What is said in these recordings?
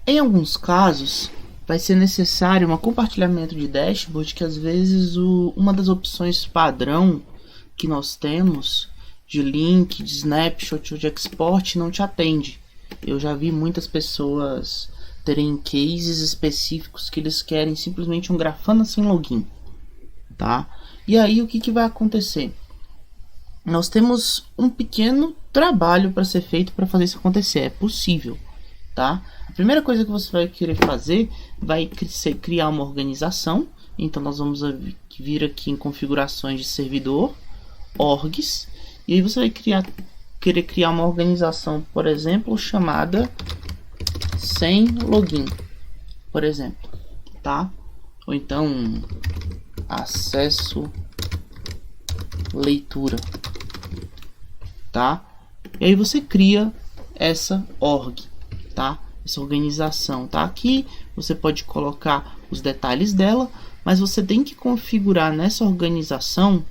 Em alguns casos, vai ser necessário um compartilhamento de dashboard que às vezes uma das opções padrão que nós temos de link, de snapshot ou de export não te atende. Eu já vi muitas pessoas terem cases específicos que eles querem simplesmente um Grafana sem login, tá? E aí o que vai acontecer? Nós temos um pequeno trabalho para ser feito para fazer isso acontecer. É possível, tá? A primeira coisa que você vai querer fazer vai ser criar uma organização. Então nós vamos vir aqui em configurações de servidor, orgs, e aí você vai querer criar uma organização, por exemplo, chamada sem login, por exemplo, tá? Ou então acesso leitura, tá? E aí você cria essa org, tá? Essa organização tá aqui. Você pode colocar os detalhes dela, mas você tem que configurar nessa organização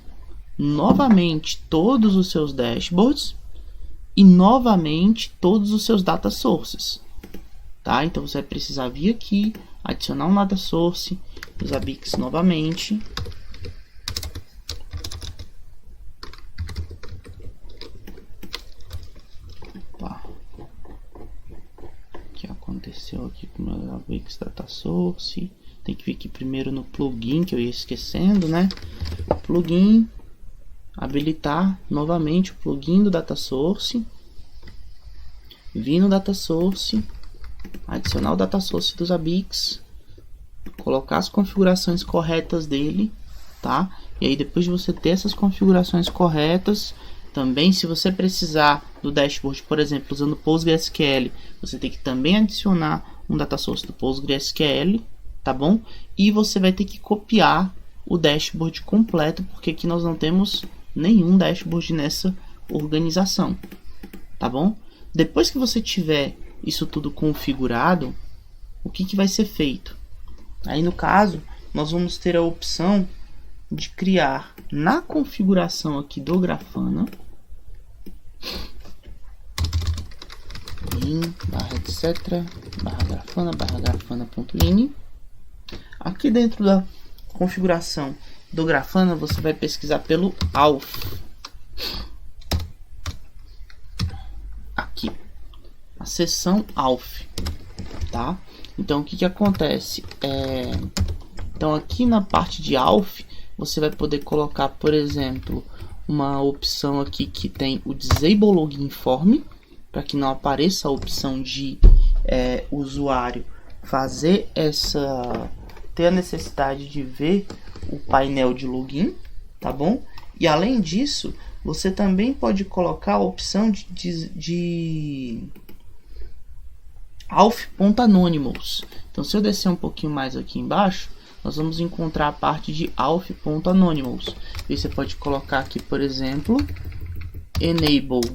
novamente todos os seus dashboards e novamente todos os seus data sources, tá? Então você vai precisar vir aqui, adicionar um data source, os Zabbix novamente. Opa. O que aconteceu aqui com o meu Zabbix data source? Tem que vir aqui primeiro no plugin, que eu ia esquecendo, né? Plugin, habilitar novamente o plugin do data source, vir no data source, adicionar o data source dos Zabbix, colocar as configurações corretas dele, tá? E aí depois de você ter essas configurações corretas, também se você precisar do dashboard, por exemplo, usando PostgreSQL, você tem que também adicionar um data source do PostgreSQL, tá bom? E você vai ter que copiar o dashboard completo, porque aqui nós não temos nenhum dashboard nessa organização, tá bom? Depois que você tiver isso tudo configurado, o que vai ser feito? Aí no caso, nós vamos ter a opção de criar na configuração aqui do Grafana, in/etc /grafana.ini. Aqui dentro da configuração do Grafana, você vai pesquisar pelo auth. Aqui, a seção auth, tá? Então, o que acontece? Então, aqui na parte de auth, você vai poder colocar, por exemplo, uma opção aqui que tem o Disable Login Form, para que não apareça a opção de usuário ter a necessidade de ver o painel de login, tá bom? E além disso, você também pode colocar a opção de auth.anonymous. Então, se eu descer um pouquinho mais aqui embaixo, nós vamos encontrar a parte de auth.anonymous. E você pode colocar aqui, por exemplo, enable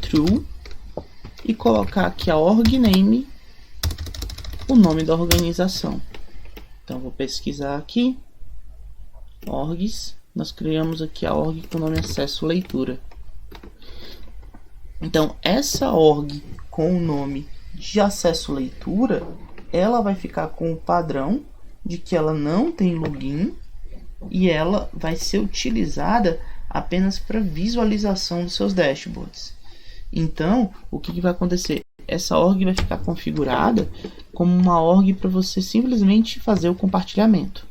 true e colocar aqui a org name, o nome da organização. Então, vou pesquisar aqui, orgs, nós criamos aqui a org com o nome acesso leitura. Então, essa org com o nome de acesso leitura, ela vai ficar com o padrão de que ela não tem login e ela vai ser utilizada apenas para visualização dos seus dashboards. Então, o que vai acontecer? Essa org vai ficar configurada como uma org para você simplesmente fazer o compartilhamento.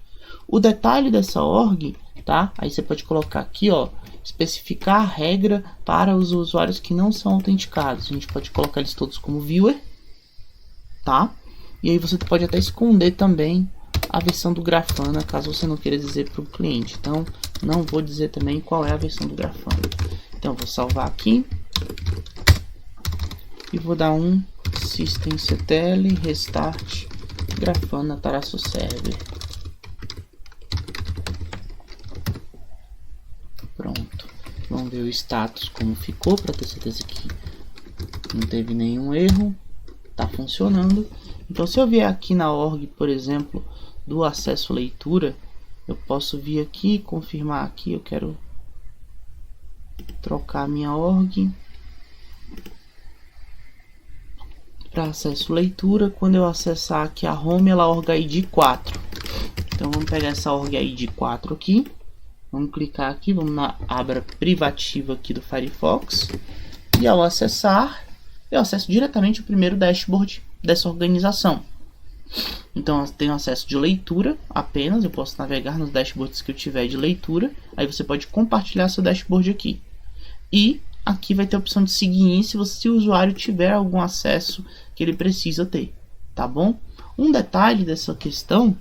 O detalhe dessa org, tá? Aí você pode colocar aqui, ó, especificar a regra para os usuários que não são autenticados. A gente pode colocar eles todos como viewer, tá? E aí você pode até esconder também a versão do Grafana, caso você não queira dizer para o cliente. Então, não vou dizer também qual é a versão do Grafana. Então, vou salvar aqui. E vou dar um systemctl restart grafana-server. Pronto. Vamos ver o status como ficou, para ter certeza que não teve nenhum erro. Tá funcionando. Então, se eu vier aqui na org, por exemplo, do acesso leitura, eu posso vir aqui, confirmar aqui, eu quero trocar a minha org. acesso leitura. Quando eu acessar aqui a home, ela org ID 4. Então vamos pegar essa org ID 4 aqui. Vamos clicar aqui, vamos na aba privativa aqui do Firefox. E ao acessar, eu acesso diretamente o primeiro dashboard dessa organização. Então eu tenho acesso de leitura apenas, eu posso navegar nos dashboards que eu tiver de leitura. Aí você pode compartilhar seu dashboard aqui. E aqui vai ter a opção de seguir se o usuário tiver algum acesso que ele precisa ter, tá bom? Um detalhe dessa questão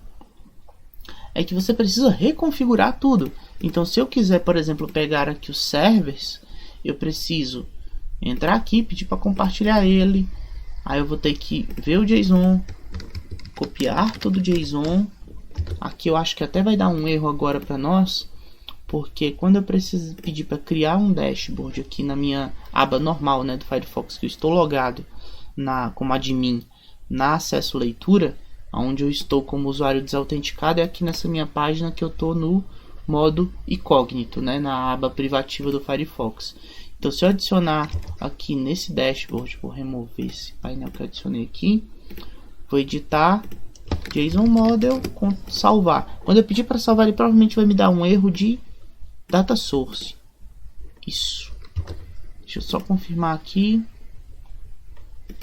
é que você precisa reconfigurar tudo. Então se eu quiser, por exemplo, pegar aqui os servers, eu preciso entrar aqui, pedir para compartilhar ele. Aí eu vou ter que ver o JSON, copiar todo o JSON. Aqui eu acho que até vai dar um erro agora para nós, porque quando eu preciso pedir para criar um dashboard aqui na minha aba normal, né, do Firefox, que eu estou logado como admin na acesso leitura, onde eu estou como usuário desautenticado, é aqui nessa minha página que eu estou no modo incógnito, né, na aba privativa do Firefox. Então se eu adicionar aqui nesse dashboard, vou remover esse painel que eu adicionei aqui, vou editar JSON model, salvar. Quando eu pedir para salvar, ele provavelmente vai me dar um erro de data source. Isso. Deixa eu só confirmar aqui.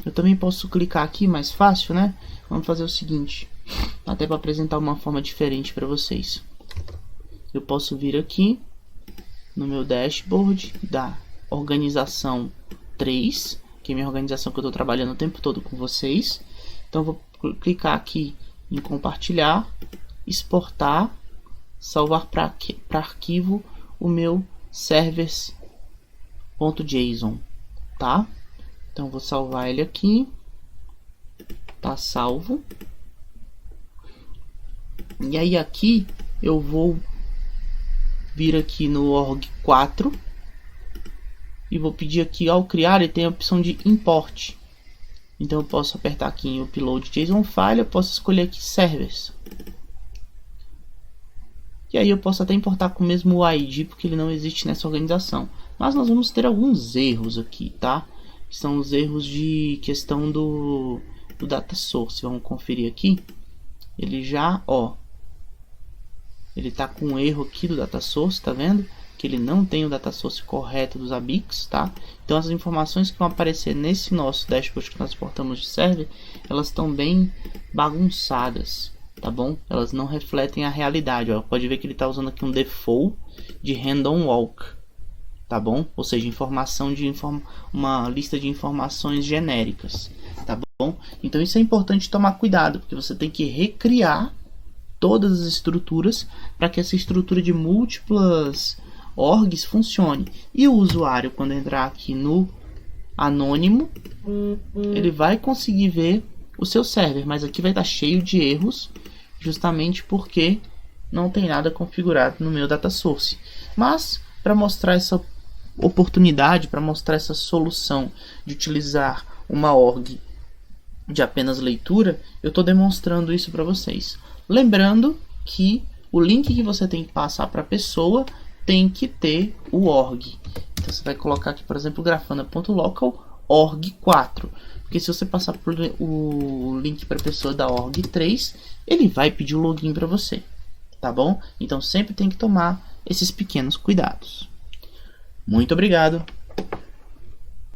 Eu também posso clicar aqui, mais fácil, né? Vamos fazer o seguinte, até para apresentar uma forma diferente para vocês. Eu posso vir aqui no meu dashboard da organização 3, que é a minha organização que eu estou trabalhando o tempo todo com vocês. Então eu vou clicar aqui em compartilhar, exportar, salvar para arquivo o meu servers.json, tá? Então vou salvar ele aqui, tá salvo. E aí aqui eu vou vir aqui no org 4 e vou pedir aqui ao criar, ele tem a opção de import. Então eu posso apertar aqui em upload JSON file, eu posso escolher aqui servers. E aí eu posso até importar com o mesmo ID, porque ele não existe nessa organização. Mas nós vamos ter alguns erros aqui, tá? São os erros de questão do data source. Vamos conferir aqui. Ele já, ó, ele tá com um erro aqui do data source, tá vendo? Que ele não tem o data source correto dos ABICs, tá? Então as informações que vão aparecer nesse nosso dashboard que nós exportamos de server, elas estão bem bagunçadas, tá bom? Elas não refletem a realidade, ó. Pode ver que ele está usando aqui um default de random walk, tá bom? Ou seja, informação de uma lista de informações genéricas, tá bom? Então isso é importante tomar cuidado, porque você tem que recriar todas as estruturas para que essa estrutura de múltiplas orgs funcione. E o usuário, quando entrar aqui no anônimo, ele vai conseguir ver o seu server, mas aqui vai estar cheio de erros, justamente porque não tem nada configurado no meu data source. Mas para mostrar essa oportunidade, para mostrar essa solução de utilizar uma org de apenas leitura, eu estou demonstrando isso para vocês. Lembrando que o link que você tem que passar para a pessoa tem que ter o org. Então você vai colocar aqui, por exemplo, grafana.local org 4, porque se você passar por o link para a pessoa da org 3, ele vai pedir o login para você, tá bom? Então sempre tem que tomar esses pequenos cuidados. Muito obrigado.